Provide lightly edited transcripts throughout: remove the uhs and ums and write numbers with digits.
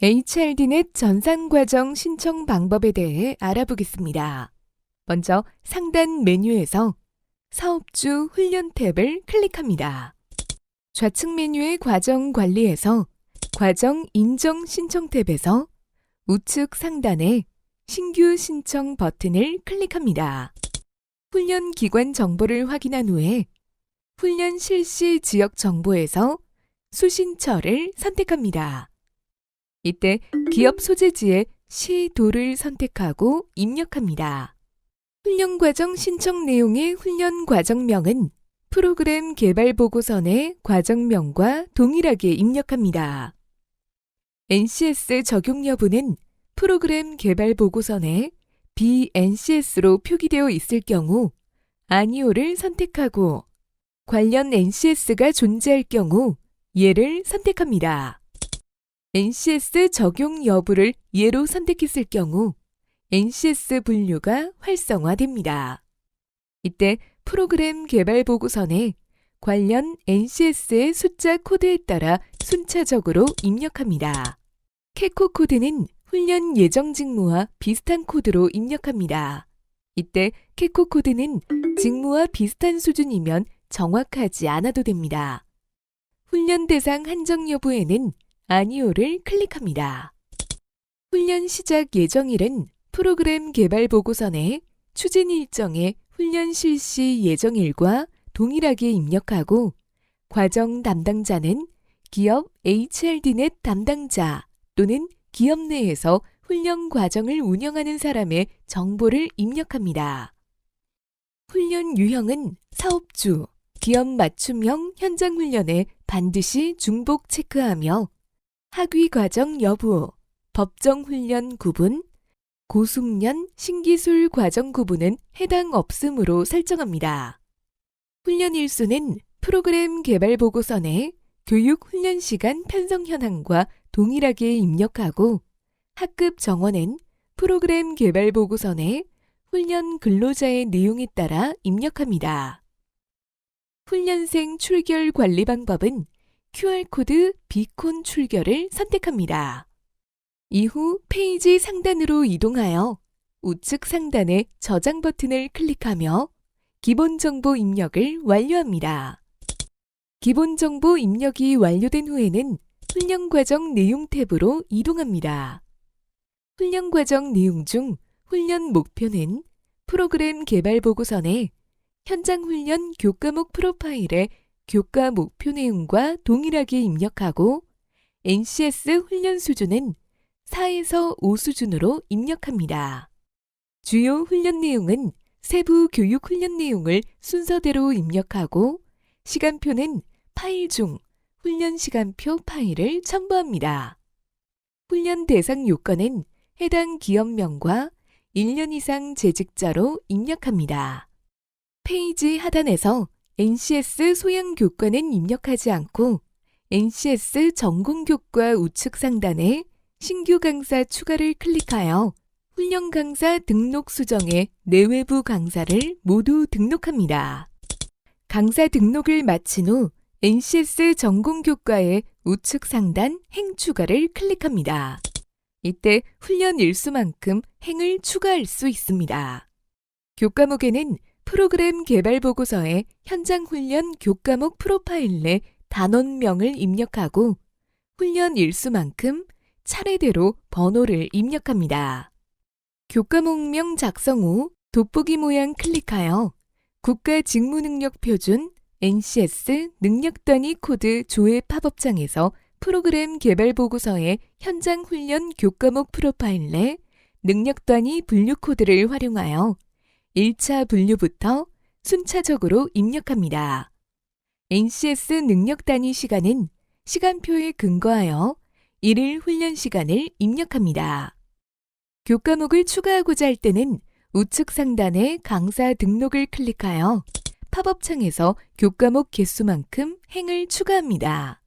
HRD넷 전산과정 신청 방법에 대해 알아보겠습니다. 먼저 상단 메뉴에서 사업주 훈련 탭을 클릭합니다. 좌측 메뉴의 과정 관리에서 과정 인정 신청 탭에서 우측 상단에 신규 신청 버튼을 클릭합니다. 훈련 기관 정보를 확인한 후에 훈련 실시 지역 정보에서 수신처를 선택합니다. 이때 기업 소재지의 시, 도를 선택하고 입력합니다. 훈련 과정 신청 내용의 훈련 과정명은 프로그램 개발 보고서 내 과정명과 동일하게 입력합니다. NCS 적용 여부는 프로그램 개발 보고서 내 BNCS로 표기되어 있을 경우 아니오를 선택하고 관련 NCS가 존재할 경우 예를 선택합니다. NCS 적용 여부를 예로 선택했을 경우 NCS 분류가 활성화됩니다. 이때 프로그램 개발 보고서 내 관련 NCS의 숫자 코드에 따라 순차적으로 입력합니다. 캐코 코드는 훈련 예정 직무와 비슷한 코드로 입력합니다. 이때 캐코 코드는 직무와 비슷한 수준이면 정확하지 않아도 됩니다. 훈련 대상 한정 여부에는 아니오를 클릭합니다. 훈련 시작 예정일은 프로그램 개발 보고서 내 추진 일정의 훈련 실시 예정일과 동일하게 입력하고 과정 담당자는 기업 HRD넷 담당자 또는 기업 내에서 훈련 과정을 운영하는 사람의 정보를 입력합니다. 훈련 유형은 사업주, 기업 맞춤형 현장 훈련에 반드시 중복 체크하며 학위 과정 여부, 법정 훈련 구분, 고숙련 신기술 과정 구분은 해당 없음으로 설정합니다. 훈련 일수는 프로그램 개발 보고서 내 교육 훈련 시간 편성 현황과 동일하게 입력하고 학급 정원은 프로그램 개발 보고서 내 훈련 근로자의 내용에 따라 입력합니다. 훈련생 출결 관리 방법은 QR코드 비콘 출결을 선택합니다. 이후 페이지 상단으로 이동하여 우측 상단의 저장 버튼을 클릭하며 기본 정보 입력을 완료합니다. 기본 정보 입력이 완료된 후에는 훈련 과정 내용 탭으로 이동합니다. 훈련 과정 내용 중 훈련 목표는 프로그램 개발 보고서 내 현장 훈련 교과목 프로파일의 교과 목표 내용과 동일하게 입력하고 NCS 훈련 수준은 4에서 5 수준으로 입력합니다. 주요 훈련 내용은 세부 교육 훈련 내용을 순서대로 입력하고 시간표는 파일 중 훈련 시간표 파일을 첨부합니다. 훈련 대상 요건은 해당 기업명과 1년 이상 재직자로 입력합니다. 페이지 하단에서 NCS 소양 교과는 입력하지 않고 NCS 전공 교과 우측 상단에 신규 강사 추가를 클릭하여 훈련 강사 등록 수정에 내외부 강사를 모두 등록합니다. 강사 등록을 마친 후 NCS 전공 교과의 우측 상단 행 추가를 클릭합니다. 이때 훈련 일수만큼 행을 추가할 수 있습니다. 교과목에는 프로그램 개발 보고서에 현장 훈련 교과목 프로파일 내 단원명을 입력하고 훈련 일수만큼 차례대로 번호를 입력합니다. 교과목명 작성 후 돋보기 모양 클릭하여 국가 직무 능력 표준 NCS 능력 단위 코드 조회 팝업창에서 프로그램 개발 보고서의 현장 훈련 교과목 프로파일 내 능력 단위 분류 코드를 활용하여 1차 분류부터 순차적으로 입력합니다. NCS 능력 단위 시간은 시간표에 근거하여 1일 훈련 시간을 입력합니다. 교과목을 추가하고자 할 때는 우측 상단의 강사 등록을 클릭하여 팝업창에서 교과목 개수만큼 행을 추가합니다.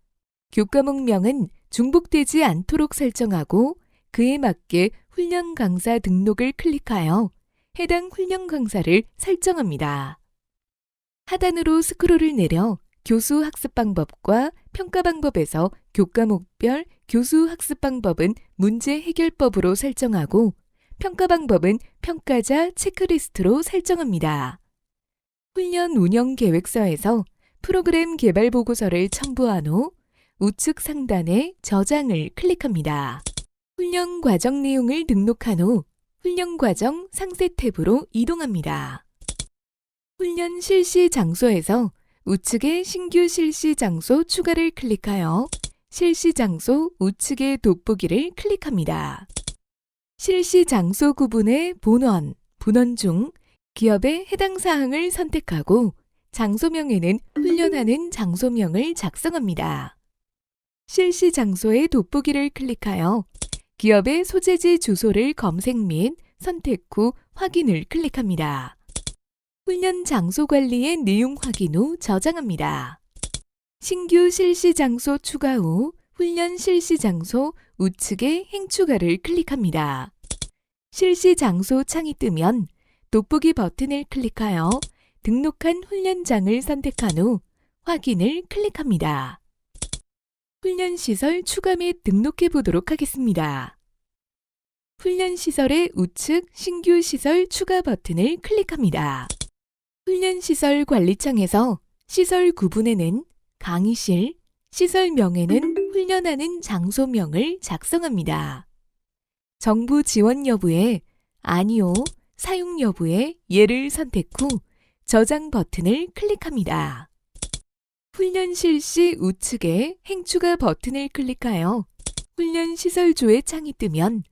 교과목명은 중복되지 않도록 설정하고 그에 맞게 훈련 강사 등록을 클릭하여 해당 훈련 강사를 설정합니다. 하단으로 스크롤을 내려 교수 학습 방법과 평가 방법에서 교과목별 교수 학습 방법은 문제 해결법으로 설정하고 평가 방법은 평가자 체크리스트로 설정합니다. 훈련 운영 계획서에서 프로그램 개발 보고서를 첨부한 후 우측 상단에 저장을 클릭합니다. 훈련 과정 내용을 등록한 후 훈련 과정 상세 탭으로 이동합니다. 훈련 실시 장소에서 우측의 신규 실시 장소 추가를 클릭하여 실시 장소 우측의 돋보기를 클릭합니다. 실시 장소 구분의 본원, 분원 중 기업의 해당 사항을 선택하고 장소명에는 훈련하는 장소명을 작성합니다. 실시 장소의 돋보기를 클릭하여 기업의 소재지 주소를 검색 및 선택 후 확인을 클릭합니다. 훈련 장소 관리의 내용 확인 후 저장합니다. 신규 실시 장소 추가 후 훈련 실시 장소 우측의 행추가를 클릭합니다. 실시 장소 창이 뜨면 돋보기 버튼을 클릭하여 등록한 훈련장을 선택한 후 확인을 클릭합니다. 훈련시설 추가 및 등록해 보도록 하겠습니다. 훈련시설의 우측 신규 시설 추가 버튼을 클릭합니다. 훈련시설 관리창에서 시설 구분에는 강의실, 시설명에는 훈련하는 장소명을 작성합니다. 정부 지원 여부에 아니요, 사용 여부에 예를 선택 후 저장 버튼을 클릭합니다. 훈련 실시 우측에 행추가 버튼을 클릭하여 훈련 시설조의 창이 뜨면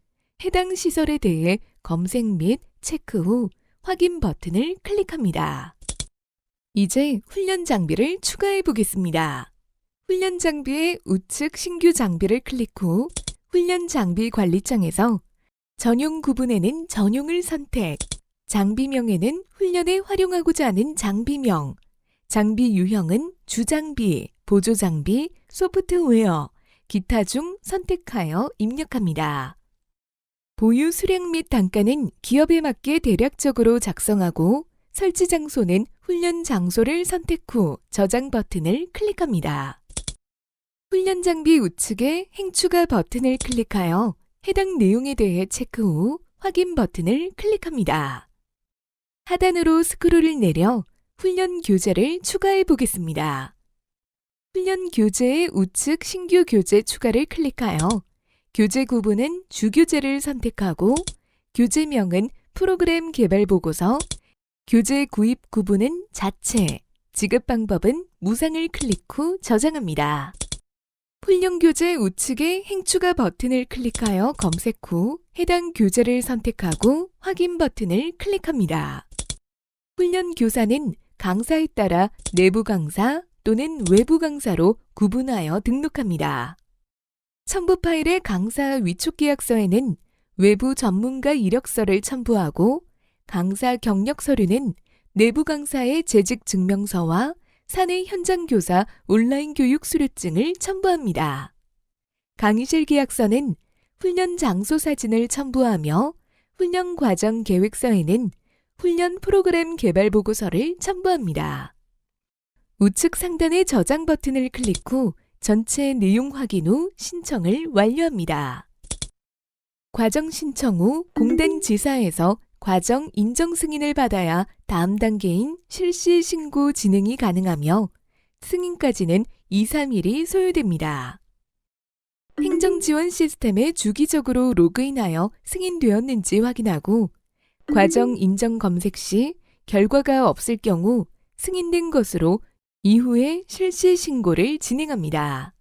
해당 시설에 대해 검색 및 체크 후 확인 버튼을 클릭합니다. 이제 훈련 장비를 추가해 보겠습니다. 훈련 장비의 우측 신규 장비를 클릭 후 훈련 장비 관리창에서 전용 구분에는 전용을 선택, 장비명에는 훈련에 활용하고자 하는 장비명, 장비 유형은 주장비, 보조장비, 소프트웨어, 기타 중 선택하여 입력합니다. 보유 수량 및 단가는 기업에 맞게 대략적으로 작성하고 설치 장소는 훈련 장소를 선택 후 저장 버튼을 클릭합니다. 훈련 장비 우측에 행추가 버튼을 클릭하여 해당 내용에 대해 체크 후 확인 버튼을 클릭합니다. 하단으로 스크롤을 내려 훈련 교재를 추가해 보겠습니다. 훈련 교재의 우측 신규 교재 추가를 클릭하여 교재 구분은 주교재를 선택하고 교재명은 프로그램 개발 보고서, 교재 구입 구분은 자체, 지급 방법은 무상을 클릭 후 저장합니다. 훈련 교재 우측에 행추가 버튼을 클릭하여 검색 후 해당 교재를 선택하고 확인 버튼을 클릭합니다. 훈련 교사는 강사에 따라 내부 강사 또는 외부 강사로 구분하여 등록합니다. 첨부 파일의 강사 위촉 계약서에는 외부 전문가 이력서를 첨부하고 강사 경력 서류는 내부 강사의 재직 증명서와 사내 현장 교사 온라인 교육 수료증을 첨부합니다. 강의실 계약서는 훈련 장소 사진을 첨부하며 훈련 과정 계획서에는 훈련 프로그램 개발 보고서를 첨부합니다. 우측 상단의 저장 버튼을 클릭 후 전체 내용 확인 후 신청을 완료합니다. 과정 신청 후 공단 지사에서 과정 인정 승인을 받아야 다음 단계인 실시 신고 진행이 가능하며 승인까지는 2-3일이 소요됩니다. 행정지원 시스템에 주기적으로 로그인하여 승인되었는지 확인하고 과정 인정 검색 시 결과가 없을 경우 승인된 것으로 이후에 실시 신고를 진행합니다.